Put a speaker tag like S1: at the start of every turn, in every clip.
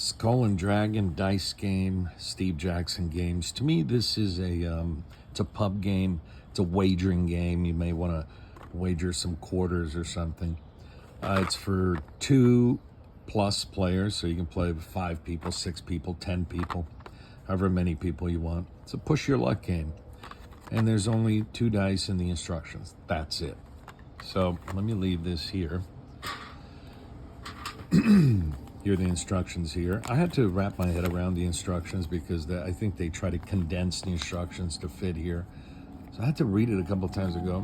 S1: Skull and Dragon dice game, Steve Jackson games. To me, this is it's a pub game. It's a wagering game. You may want to wager some quarters or something. It's for 2+ players, so you can play with 5 people, 6 people, 10 people, however many people you want. It's a push your luck game. And there's only 2 dice in the instructions. That's it. So let me leave this here. Here are the instructions here. I had to wrap my head around the instructions because I think they try to condense the instructions to fit here. So I had to read it a couple of times and go,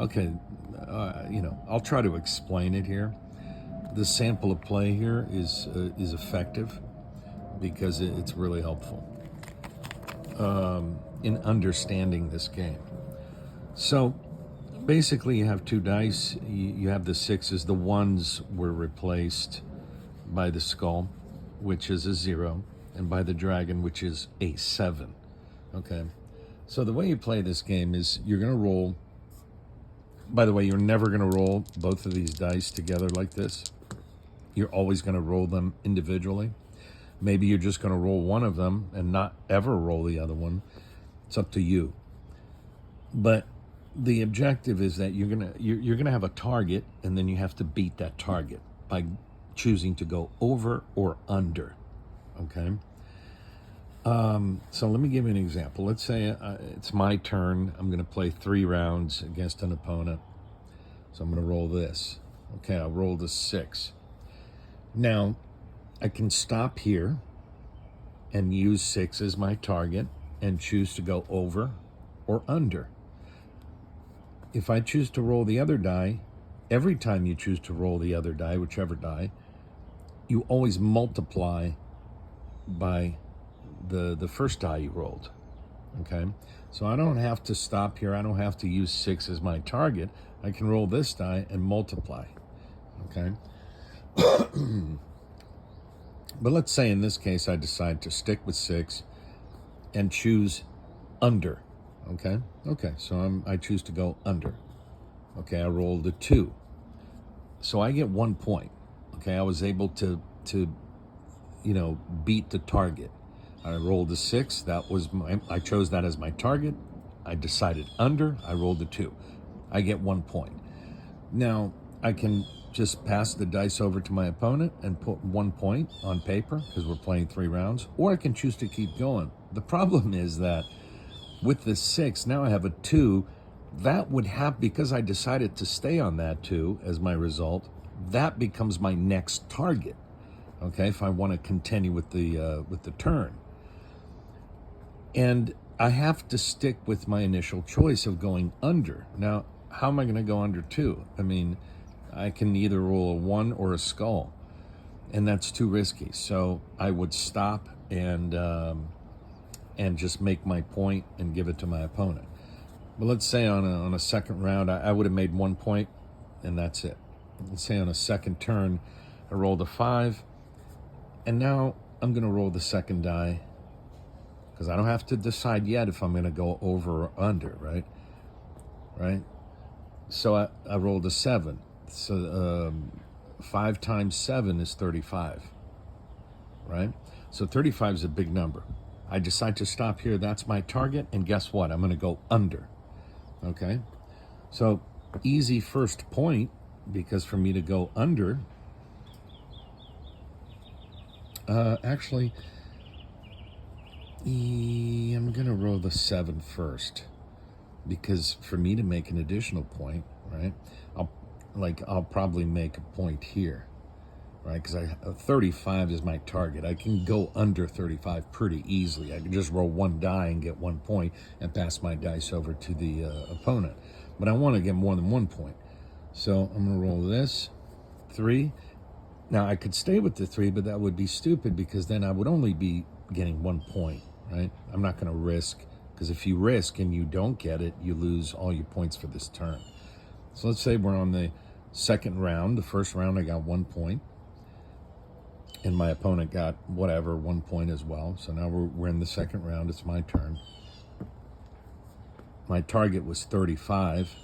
S1: okay, I'll try to explain it here. The sample of play here is effective because it's really helpful in understanding this game. So basically you have 2 dice. You have the 6s. The 1s were replaced by the skull, which is a 0, and by the dragon, which is a 7. Okay, so the way you play this game is you're going to roll. By the way, you're never going to roll both of these dice together like this. You're always going to roll them individually. Maybe you're just going to roll one of them and not ever roll the other one. It's up to you. But the objective is that you're gonna have a target, and then you have to beat that target by choosing to go over or under. Okay. So let me give you an example. Let's say it's my turn. I'm going to play 3 rounds against an opponent. So I'm going to roll this. Okay, I'll roll the 6. Now, I can stop here and use 6 as my target and choose to go over or under. If I choose to roll the other die, every time you choose to roll the other die, whichever die, you always multiply by the first die you rolled. Okay, so I don't have to stop here. I don't have to use 6 as my target. I can roll this die and multiply. Okay. But let's say in this case I decide to stick with 6 and choose under. Okay, so I choose to go under. Okay, I rolled a 2, so I get 1 point. Okay, I was able to beat the target. I rolled a 6. I chose that as my target. I decided under. I rolled a 2. I get 1 point. Now I can just pass the dice over to my opponent and put 1 point on paper because we're playing 3 rounds, or I can choose to keep going. The problem is that with the 6, now I have a 2. That would have, because I decided to stay on that 2 as my result, that becomes my next target. Okay, if I want to continue with the turn. And I have to stick with my initial choice of going under. Now, how am I going to go under 2? I mean, I can either roll a 1 or a skull, and that's too risky. So I would stop and just make my point and give it to my opponent. But let's say on a second round, I would have made 1 point, and that's it. Let's say on a second turn, I rolled a 5, and now I'm going to roll the second die because I don't have to decide yet if I'm going to go over or under, right? Right? So I rolled a 7. So 5 times 7 is 35, right? So 35 is a big number. I decide to stop here. That's my target. And guess what? I'm going to go under. Okay? So easy first point, because for me to go under, actually, I'm going to roll the 7 first, because for me to make an additional point, right, I'll probably make a point here, right, because 35 is my target. I can go under 35 pretty easily. I can just roll 1 die and get 1 point and pass my dice over to the opponent. But I want to get more than 1 point. So I'm going to roll this, 3. Now, I could stay with the 3, but that would be stupid because then I would only be getting 1 point, right? I'm not going to risk, because if you risk and you don't get it, you lose all your points for this turn. So let's say we're on the second round. The first round I got 1 point, and my opponent got 1 point as well. So now we're in the second round. It's my turn. My target was 35.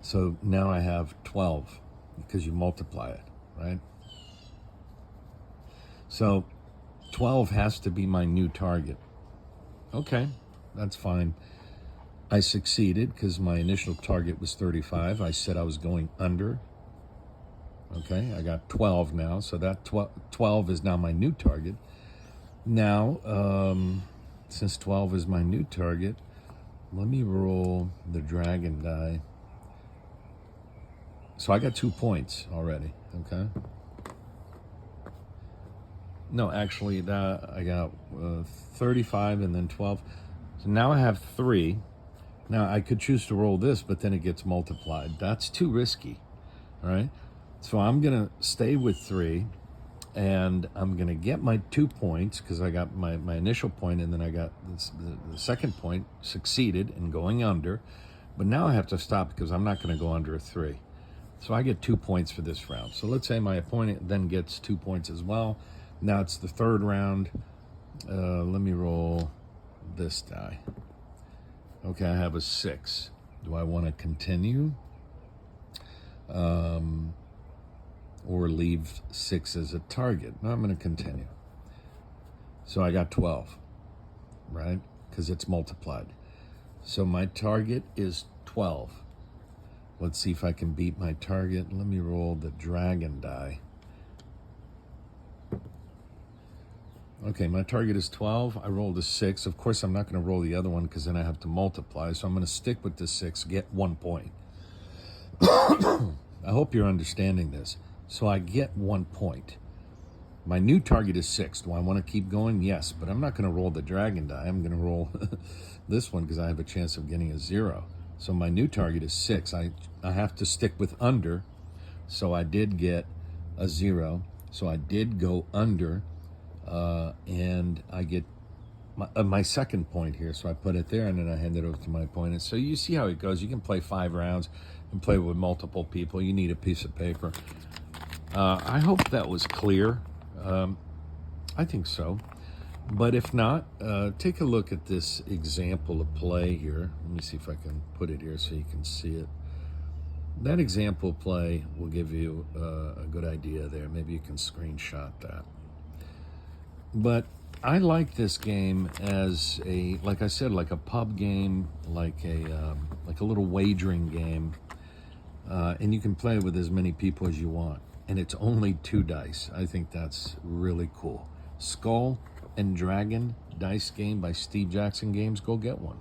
S1: So now I have 12 because you multiply it. right? So 12 has to be my new target. Okay, that's fine. I succeeded because my initial target was 35. I said I was going under. Okay, I got 12 now, so that 12 is now my new target. Now, since 12 is my new target, let me roll the dragon die. So I got 2 points already, okay? No, actually, I got 35 and then 12. So now I have 3. Now, I could choose to roll this, but then it gets multiplied. That's too risky, all right? So I'm going to stay with 3, and I'm going to get my 2 points because I got my initial point, and then I got the second point, succeeded in going under. But now I have to stop because I'm not going to go under a 3. So I get 2 points for this round. So let's say my opponent then gets 2 points as well. Now it's the third round. Let me roll this die. Okay, I have a 6. Do I want to continue? Or leave 6 as a target? No, I'm going to continue. So I got 12, right? Because it's multiplied. So my target is 12. Let's see if I can beat my target. Let me roll the dragon die. Okay, my target is 12. I rolled a 6. Of course, I'm not going to roll the other one because then I have to multiply. So I'm going to stick with the 6, get 1 point. I hope you're understanding this. So I get 1 point. My new target is 6. Do I want to keep going? Yes, but I'm not going to roll the dragon die. I'm going to roll this one because I have a chance of getting a 0. So my new target is 6. I have to stick with under. So I did get a 0. So I did go under. And I get my second point here. So I put it there, and then I hand it over to my opponent. So you see how it goes. You can play 5 rounds and play with multiple people. You need a piece of paper. I hope that was clear. I think so. But if not, take a look at this example of play here. Let me see if I can put it here so you can see it. That example play will give you a good idea there. Maybe you can screenshot that. But I like this game as like I said, like a pub game, like a little wagering game, and you can play with as many people as you want. And it's only 2 dice. I think that's really cool. Skull and Dragon dice game by Steve Jackson Games. Go get one.